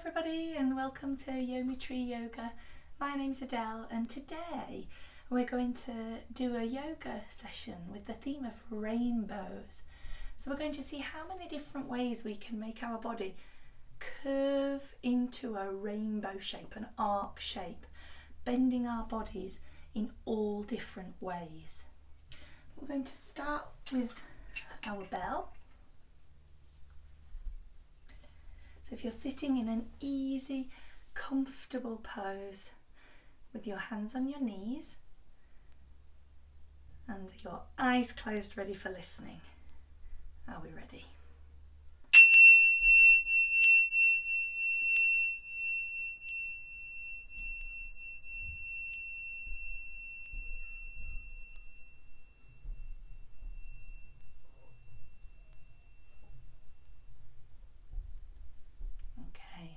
everybody and welcome to YoMi Tree Yoga. My name's Adele and today we're going to do a yoga session with the theme of rainbows. So we're going to see how many different ways we can make our body curve into a rainbow shape, an arc shape, bending our bodies in all different ways. We're going to start with our bell. So if you're sitting in an easy, comfortable pose with your hands on your knees and your eyes closed, ready for listening. Are we ready?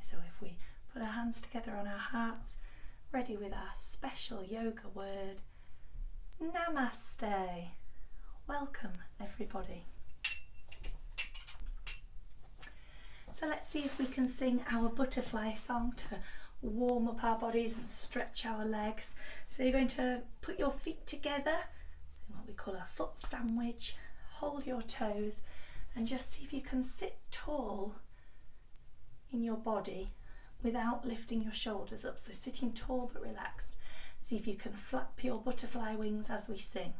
So if we put our hands together on our hearts, ready with our special yoga word, Namaste. Welcome everybody. So let's see if we can sing our butterfly song to warm up our bodies and stretch our legs. So you're going to put your feet together in what we call a foot sandwich, hold your toes and just see if you can sit tall in your body without lifting your shoulders up. So sitting tall but relaxed. See if you can flap your butterfly wings as we sing.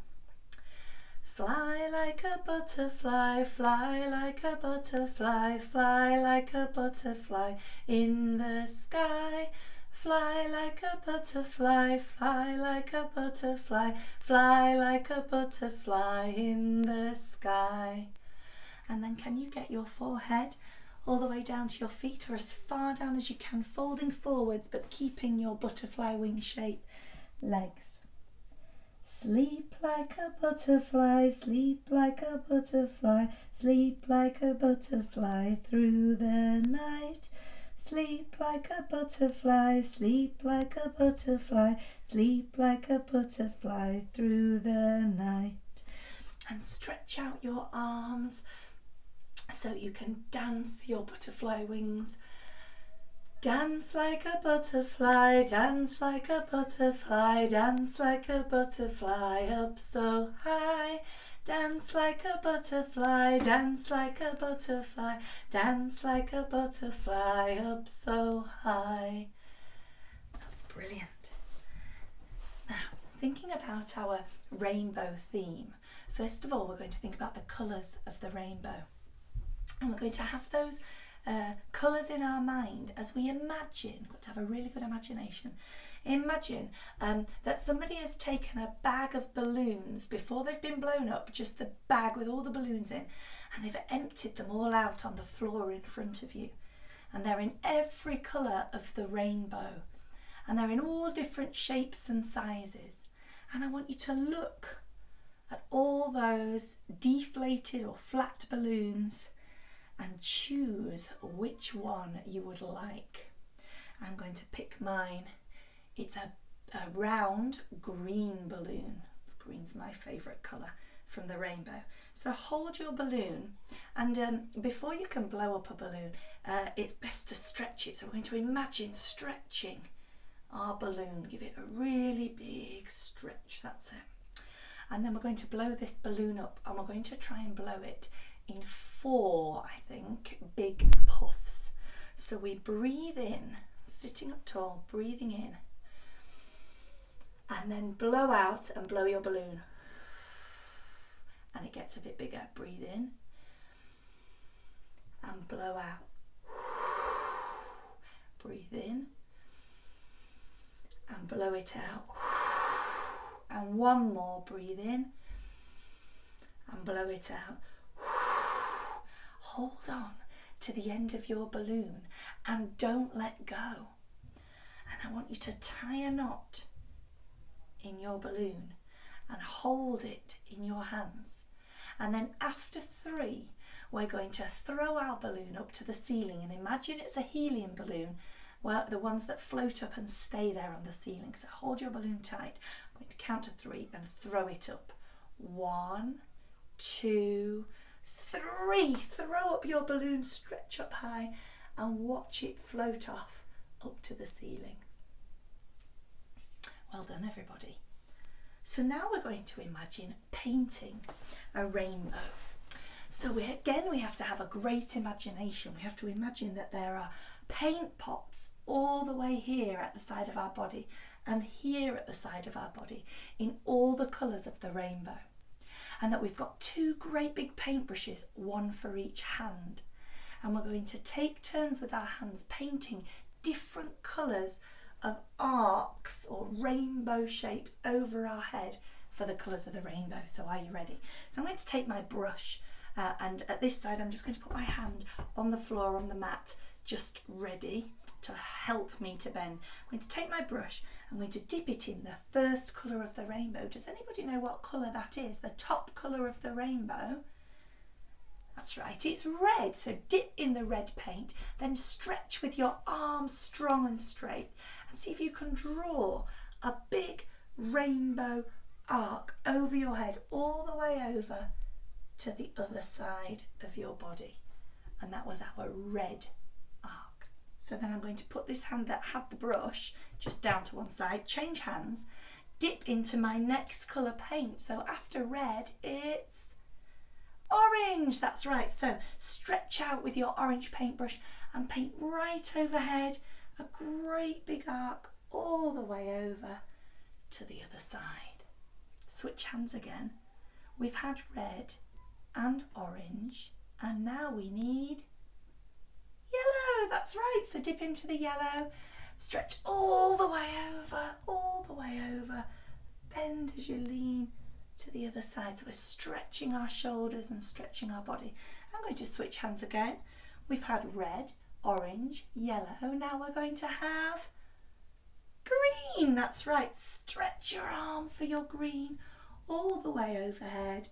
Fly like a butterfly, fly like a butterfly, fly like a butterfly in the sky. Fly like a butterfly, fly like a butterfly, fly like a butterfly in the sky. And then can you get your forehead all the way down to your feet or as far down as you can, folding forwards but keeping your butterfly wing shape legs. Sleep like a butterfly, sleep like a butterfly, sleep like a butterfly through the night. Sleep like a butterfly, sleep like a butterfly, sleep like a butterfly through the night. And stretch out your arms so you can dance your butterfly wings. Dance like a butterfly, dance like a butterfly, dance like a butterfly up so high. Dance like a butterfly, dance like a butterfly, dance like a butterfly up so high. That's brilliant. Now, thinking about our rainbow theme, first of all we're going to think about the colours of the rainbow. And we're going to have those colours in our mind as we imagine. We've got to have a really good imagination. Imagine that somebody has taken a bag of balloons before they've been blown up, just the bag with all the balloons in, and they've emptied them all out on the floor in front of you. And they're in every colour of the rainbow. And they're in all different shapes and sizes. And I want you to look at all those deflated or flat balloons and choose which one you would like. I'm going to pick mine. It's a round green balloon. Green's my favourite colour from the rainbow. So hold your balloon and before you can blow up a balloon, it's best to stretch it. So we're going to imagine stretching our balloon. Give it a really big stretch, that's it. And then we're going to blow this balloon up and we're going to try and blow it in 4, I think, big puffs. So we breathe in, sitting up tall, breathing in, and then blow out and blow your balloon. And it gets a bit bigger. Breathe in and blow out. Breathe in and blow it out. And one more, breathe in and blow it out. Hold on to the end of your balloon and don't let go. And I want you to tie a knot in your balloon and hold it in your hands. And then after 3, we're going to throw our balloon up to the ceiling and imagine it's a helium balloon, well, the ones that float up and stay there on the ceiling. So hold your balloon tight. I'm going to count to 3 and throw it up. 1, 2, 3. Throw up your balloon, stretch up high and watch it float off up to the ceiling. Well done, everybody. So now we're going to imagine painting a rainbow. So we have to have a great imagination. We have to imagine that there are paint pots all the way here at the side of our body and here at the side of our body in all the colours of the rainbow. And that we've got 2 great big paintbrushes, one for each hand. And we're going to take turns with our hands painting different colours of arcs or rainbow shapes over our head for the colours of the rainbow. So are you ready? So I'm going to take my brush and at this side I'm just going to put my hand on the floor on the mat, just ready to help me to bend. I'm going to take my brush, I'm going to dip it in the first colour of the rainbow. Does anybody know what colour that is? The top colour of the rainbow? That's right, it's red. So dip in the red paint, then stretch with your arms strong and straight and see if you can draw a big rainbow arc over your head all the way over to the other side of your body. And that was our red arc. So then I'm going to put this hand that had the brush just down to one side, change hands, dip into my next colour paint. So after red, it's orange. That's right. So stretch out with your orange paintbrush and paint right overhead, a great big arc all the way over to the other side. Switch hands again. We've had red and orange, and now we need yellow. That's right. So dip into the yellow, stretch all the way over, bend as you lean to the other side. So we're stretching our shoulders and stretching our body. I'm going to switch hands again. We've had red, orange, yellow. Now we're going to have green. That's right. Stretch your arm for your green all the way overhead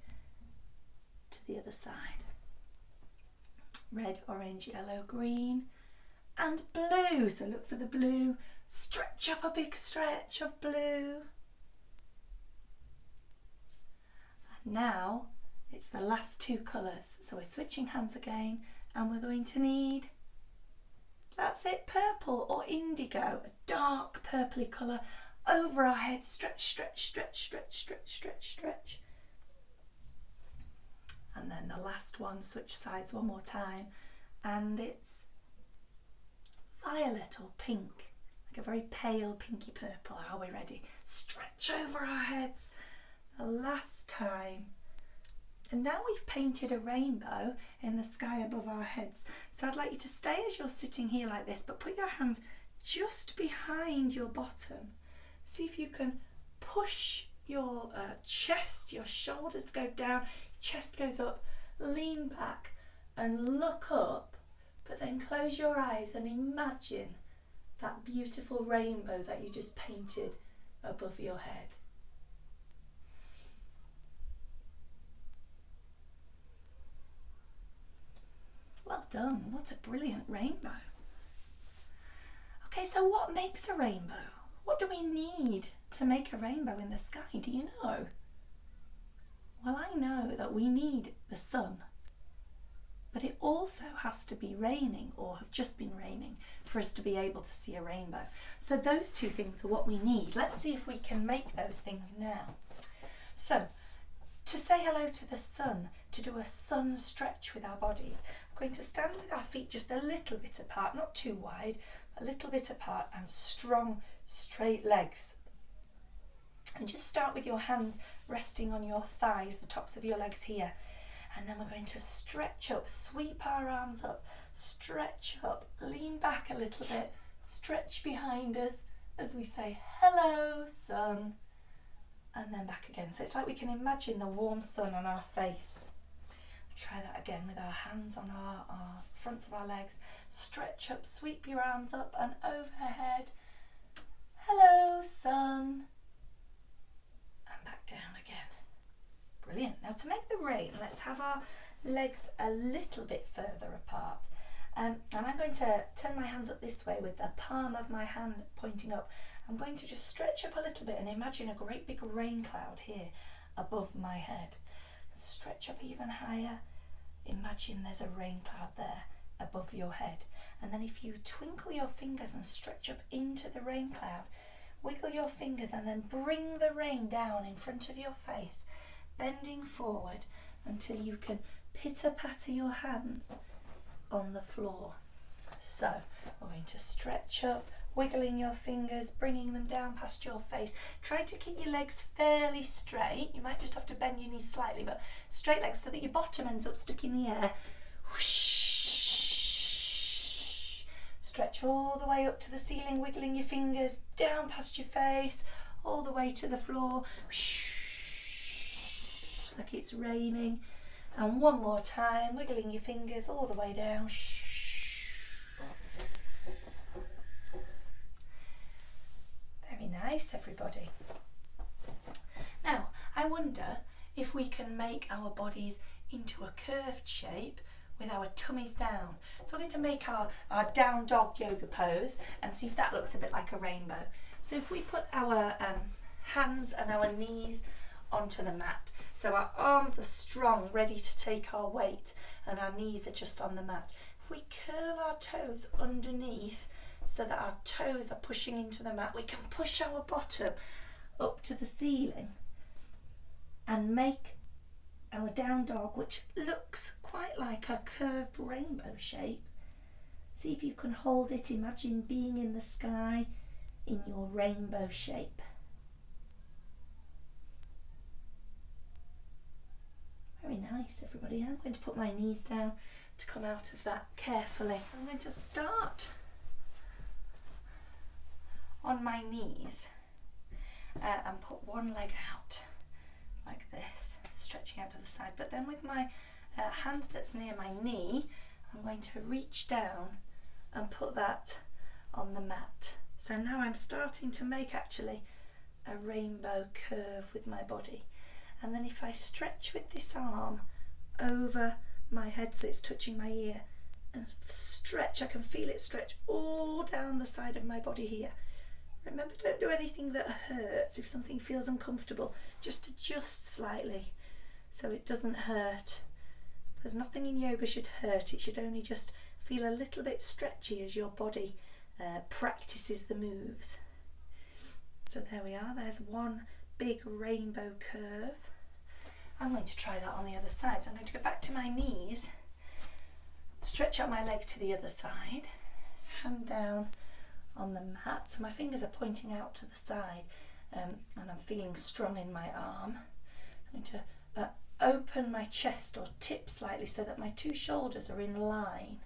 to the other side. Red, orange, yellow, green and blue. So look for the blue. Stretch up a big stretch of blue. And now it's the last 2 colours. So we're switching hands again and we're going to need, that's it, purple or indigo, a dark purpley colour over our head. Stretch, stretch, stretch, stretch, stretch, stretch, stretch. And then the last one, switch sides one more time, and it's violet or pink, like a very pale pinky purple. Are we ready? Stretch over our heads the last time. And now we've painted a rainbow in the sky above our heads. So I'd like you to stay as you're sitting here like this, but put your hands just behind your bottom. See if you can push your chest, your shoulders go down, chest goes up, lean back and look up, but then close your eyes and imagine that beautiful rainbow that you just painted above your head. Well done, what a brilliant rainbow. Okay, so what makes a rainbow? What do we need to make a rainbow in the sky? Do you know? Well, I know that we need the sun, but it also has to be raining or have just been raining for us to be able to see a rainbow. So those 2 things are what we need. Let's see if we can make those things now. So to say hello to the sun, to do a sun stretch with our bodies, we're going to stand with our feet just a little bit apart, not too wide, a little bit apart, and strong, straight legs. And just start with your hands resting on your thighs, the tops of your legs here. And then we're going to stretch up, sweep our arms up, stretch up, lean back a little bit, stretch behind us as we say, hello, sun, and then back again. So it's like we can imagine the warm sun on our face. Try that again with our hands on our fronts of our legs. Stretch up, sweep your arms up and overhead. Hello, sun. And back down again. Brilliant. Now to make the rain, let's have our legs a little bit further apart. And I'm going to turn my hands up this way with the palm of my hand pointing up. I'm going to just stretch up a little bit and imagine a great big rain cloud here above my head. Stretch up even higher. Imagine there's a rain cloud there above your head. And then if you twinkle your fingers and stretch up into the rain cloud, wiggle your fingers and then bring the rain down in front of your face, bending forward until you can pitter-patter your hands on the floor. So we're going to stretch up, wiggling your fingers, bringing them down past your face. Try to keep your legs fairly straight. You might just have to bend your knees slightly, but straight legs so that your bottom ends up stuck in the air. Whoosh. Stretch all the way up to the ceiling, wiggling your fingers down past your face, all the way to the floor. Whoosh. Like it's raining. And one more time, wiggling your fingers all the way down. Very nice, everybody. Now, I wonder if we can make our bodies into a curved shape with our tummies down. So we're going to make our down dog yoga pose and see if that looks a bit like a rainbow. So if we put our hands and our knees onto the mat, so our arms are strong, ready to take our weight, and our knees are just on the mat. If we curl our toes underneath so that our toes are pushing into the mat, we can push our bottom up to the ceiling and make our down dog, which looks quite like a curved rainbow shape. See if you can hold it. Imagine being in the sky in your rainbow shape. Very nice, everybody. I'm going to put my knees down to come out of that carefully. I'm going to start on my knees and put one leg out like this, stretching out to the side. But then with my hand that's near my knee, I'm going to reach down and put that on the mat. So now I'm starting to make actually a rainbow curve with my body. And then if I stretch with this arm over my head so it's touching my ear and stretch, I can feel it stretch all down the side of my body here. Remember, don't do anything that hurts. If something feels uncomfortable, just adjust slightly so it doesn't hurt. Because nothing in yoga should hurt. It should only just feel a little bit stretchy as your body practices the moves. So there we are. There's one big rainbow curve. I'm going to try that on the other side. So I'm going to go back to my knees, stretch out my leg to the other side, hand down on the mat. So my fingers are pointing out to the side and I'm feeling strong in my arm. I'm going to open my chest or tip slightly so that my two shoulders are in line.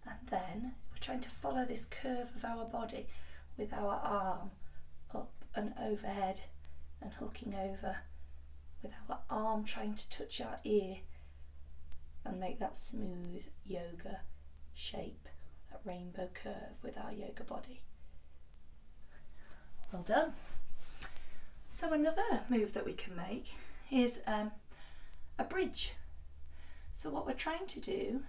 And then we're trying to follow this curve of our body with our arm up and overhead and hooking over, with our arm trying to touch our ear and make that smooth yoga shape, that rainbow curve with our yoga body. Well done. So another move that we can make is a bridge. So what we're trying to do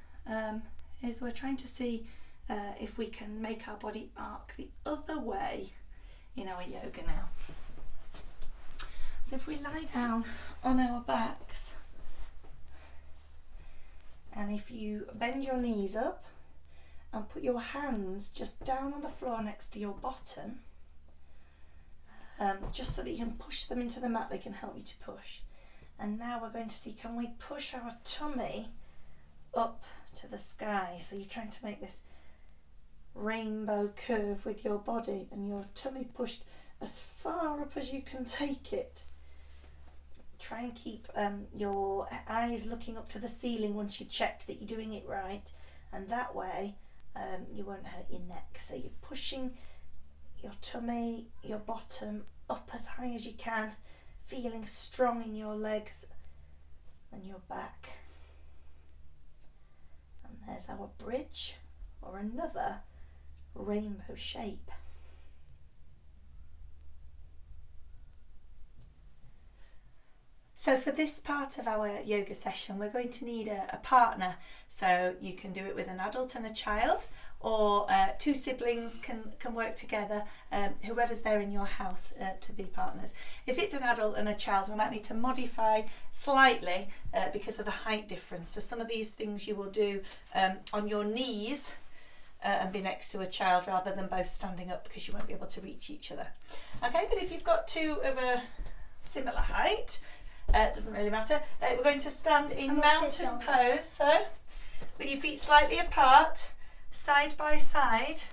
is we're trying to see if we can make our body arc the other way in our yoga now. So if we lie down on our backs and if you bend your knees up and put your hands just down on the floor next to your bottom, just so that you can push them into the mat, they can help you to push. And now we're going to see, can we push our tummy up to the sky? So you're trying to make this rainbow curve with your body and your tummy pushed as far up as you can take it. Try and keep your eyes looking up to the ceiling once you've checked that you're doing it right, and that way you won't hurt your neck. So you're pushing your tummy, your bottom up as high as you can, feeling strong in your legs and your back. And there's our bridge, or another rainbow shape. So for this part of our yoga session, we're going to need a partner. So you can do it with an adult and a child, or two siblings can work together, whoever's there in your house to be partners. If it's an adult and a child, we might need to modify slightly because of the height difference. So some of these things you will do on your knees and be next to a child rather than both standing up, because you won't be able to reach each other. Okay, but if you've got two of a similar height, it doesn't really matter. We're going to stand in mountain pose, so with your feet slightly apart, side by side,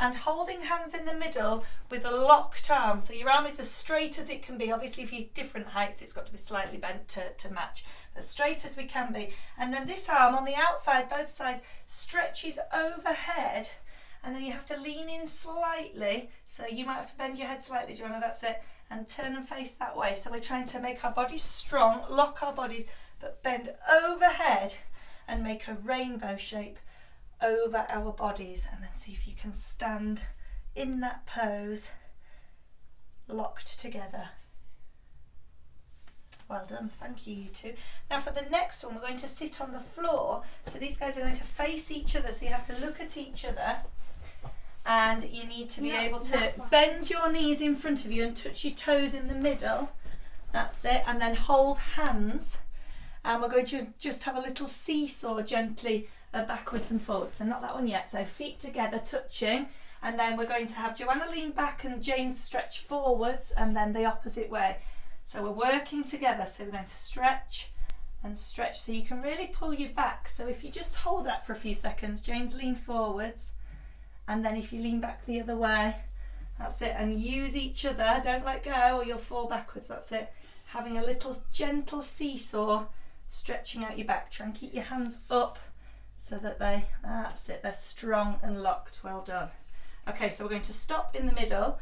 and holding hands in the middle with a locked arm. So your arm is as straight as it can be. Obviously, if you're different heights, it's got to be slightly bent to match. As straight as we can be. And then this arm on the outside, both sides, stretches overhead. And then you have to lean in slightly. So you might have to bend your head slightly, Joanna, that's it. And turn and face that way. So we're trying to make our bodies strong, lock our bodies, but bend overhead and make a rainbow shape over our bodies, and then see if you can stand in that pose locked together. Well done, thank you, you two. Now for the next one, we're going to sit on the floor. So these guys are going to face each other, so you have to look at each other, and you need to be able to bend your knees in front of you and touch your toes in the middle. That's it, and then hold hands, and we're going to just have a little seesaw gently backwards and forwards. So not that one yet. So feet together, touching, and then we're going to have Joanna lean back and James stretch forwards, and then the opposite way. So we're working together. So we're going to stretch and stretch. So you can really pull you back. So if you just hold that for a few seconds, James lean forwards, and then if you lean back the other way, that's it. And use each other. Don't let go or you'll fall backwards. That's it. Having a little gentle seesaw, stretching out your back. Try and keep your hands up, so that that's it, they're strong and locked. Well done. Okay, so we're going to stop in the middle,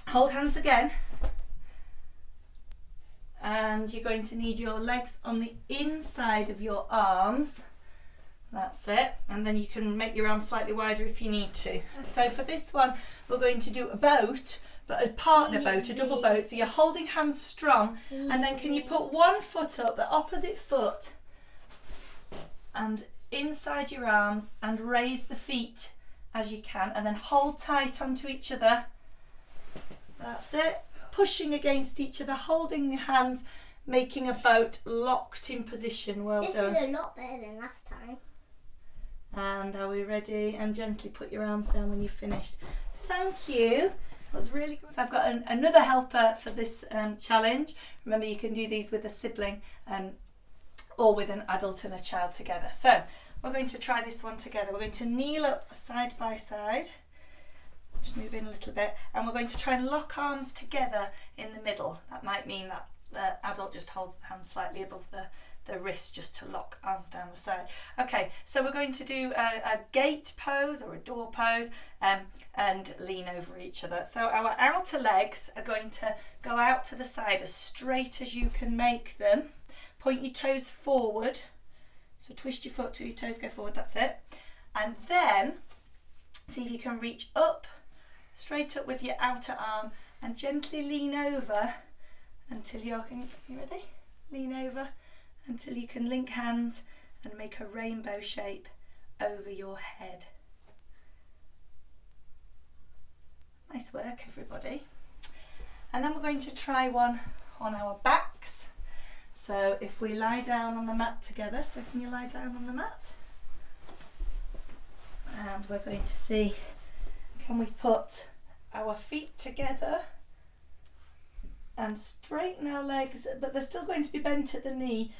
hold hands again, and you're going to need your legs on the inside of your arms. That's it, and then you can make your arms slightly wider if you need to. So for this one, we're going to do a boat, but a partner boat, a double boat. So you're holding hands strong, and then can you put one foot up, the opposite foot, and inside your arms, and raise the feet as you can, and then hold tight onto each other. That's it. Pushing against each other, holding your hands, making a boat locked in position. Well done. This is a lot better than last time. And are we ready? And gently put your arms down when you've finished. Thank you. That was really good. So I've got another helper for this challenge. Remember, you can do these with a sibling or with an adult and a child together. So we're going to try this one together. We're going to kneel up side by side. Just move in a little bit, and we're going to try and lock arms together in the middle. That might mean that the adult just holds the hand slightly above the wrist, just to lock arms down the side. Okay, so we're going to do a gate pose or a door pose, and lean over each other. So our outer legs are going to go out to the side as straight as you can make them. Point your toes forward. So twist your foot till your toes go forward, that's it. And then see if you can reach up, straight up with your outer arm, and gently lean over until you ready? Lean over until you can link hands and make a rainbow shape over your head. Nice work, everybody. And then we're going to try one on our backs. So if we lie down on the mat together, so can you lie down on the mat? And we're going to see, can we put our feet together and straighten our legs, but they're still going to be bent at the knee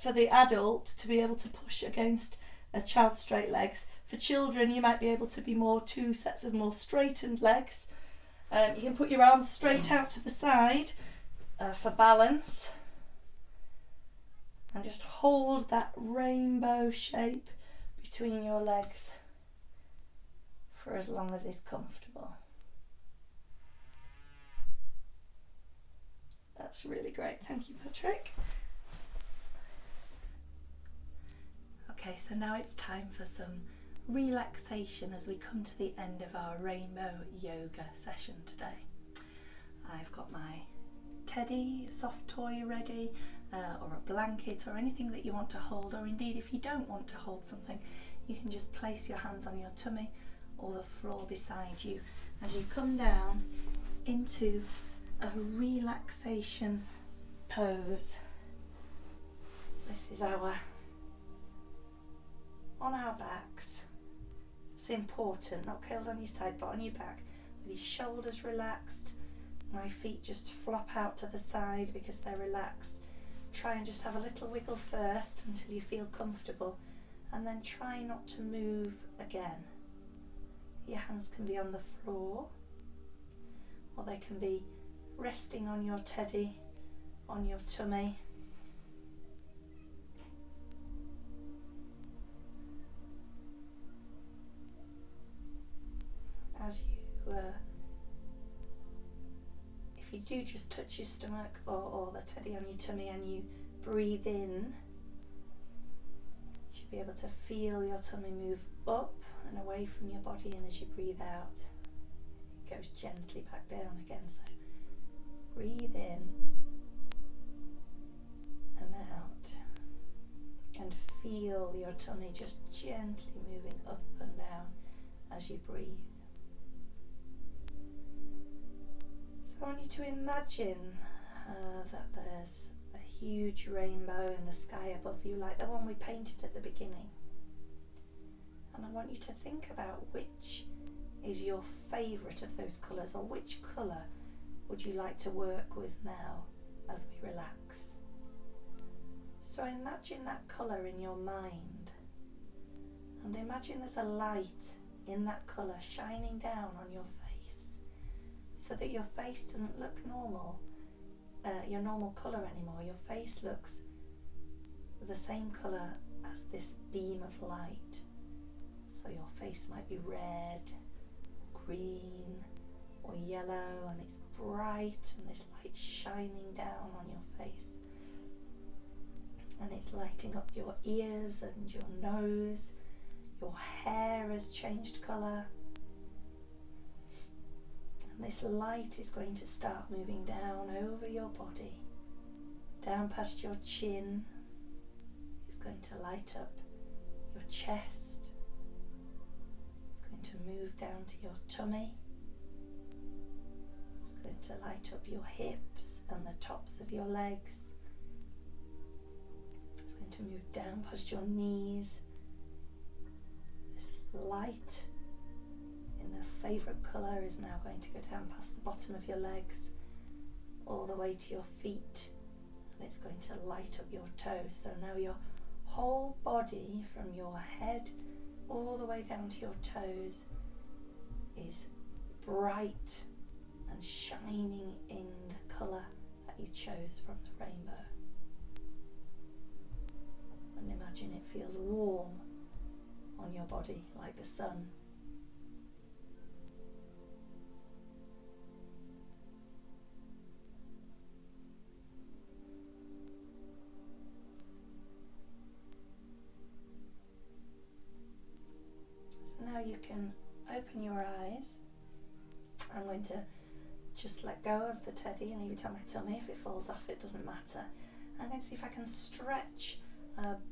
for the adult to be able to push against a child's straight legs. For children, you might be able to be two sets of more straightened legs. You can put your arms straight out to the side for balance, and just hold that rainbow shape between your legs for as long as is comfortable. That's really great. Thank you, Patrick. Okay, so now it's time for some relaxation as we come to the end of our rainbow yoga session today. I've got my teddy, soft toy ready, or a blanket, or anything that you want to hold, or indeed if you don't want to hold something, you can just place your hands on your tummy or the floor beside you as you come down into a relaxation pose. This is on our backs, It's important, not curled on your side but on your back, with your shoulders relaxed. My feet just flop out to the side because they're relaxed. Try and just have a little wiggle first until you feel comfortable, and then try not to move again. Your hands can be on the floor, or they can be resting on your teddy, on your tummy. As you, if you do just touch your stomach or the teddy on your tummy and you breathe in, you should be able to feel your tummy move up and away from your body, and as you breathe out, it goes gently back down again. So breathe in and out, and feel your tummy just gently moving up and down as you breathe. So I want you to imagine that there's a huge rainbow in the sky above you, like the one we painted at the beginning. And I want you to think about which is your favourite of those colours, or which colour would you like to work with now as we relax. So imagine that colour in your mind, and imagine there's a light in that colour shining down on your face, so that your face doesn't look normal, your normal colour anymore. Your face looks the same colour as this beam of light. So your face might be red, green, or yellow, and it's bright, and this light shining down on your face. And it's lighting up your ears and your nose. Your hair has changed colour. And this light is going to start moving down over your body, down past your chin. It's going to light up your chest. It's going to move down to your tummy. It's going to light up your hips and the tops of your legs. It's going to move down past your knees. This light in the favourite colour is now going to go down past the bottom of your legs, all the way to your feet, and it's going to light up your toes. So now your whole body, from your head all the way down to your toes, is bright and shining in the colour that you chose from the rainbow. And imagine it feels warm on your body, like the sun. So now you can open your eyes. I'm going to just let go of the teddy and leave it on my tummy. If it falls off, it doesn't matter. I'm going to see if I can stretch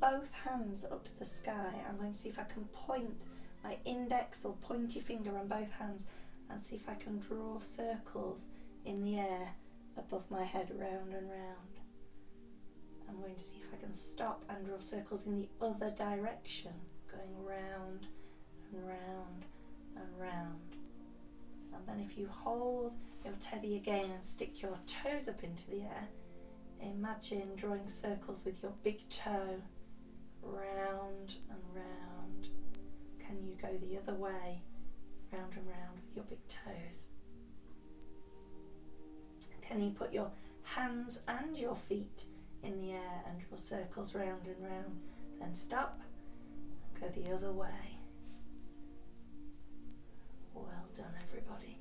both hands up to the sky. I'm going to see if I can point my index or pointy finger on both hands and see if I can draw circles in the air above my head, round and round. I'm going to see if I can stop and draw circles in the other direction, going round and round and round. And then if you hold your teddy again and stick your toes up into the air, imagine drawing circles with your big toe, round and round. Can you go the other way, round and round with your big toes? Can you put your hands and your feet in the air and draw circles round and round? Then stop and go the other way. Well done, everybody.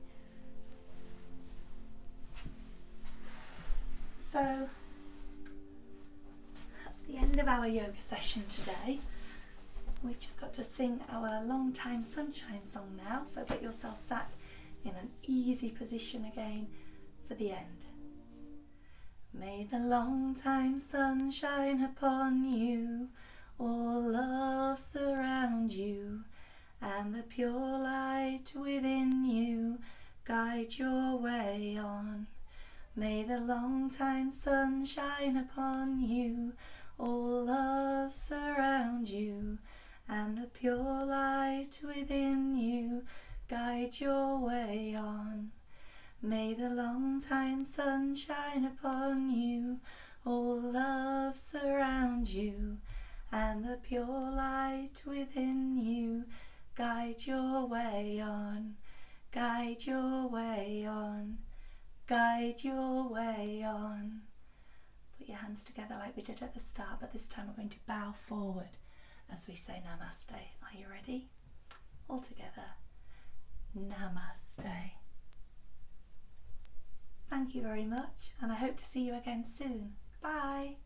So that's the end of our yoga session today. We've just got to sing our long time sunshine song now, so get yourself sat in an easy position again for the end. May the long time sun shine upon you, all love surround you, and the pure light within you guide your way on. May the long time sun shine upon you, all love surround you, and the pure light within you guide your way on. May the long time sun shine upon you, all love surround you, and the pure light within you guide your way on, guide your way on, guide your way on. Put your hands together like we did at the start, but this time we're going to bow forward as we say Namaste. Are you ready? All together. Namaste. Thank you very much, and I hope to see you again soon. Bye.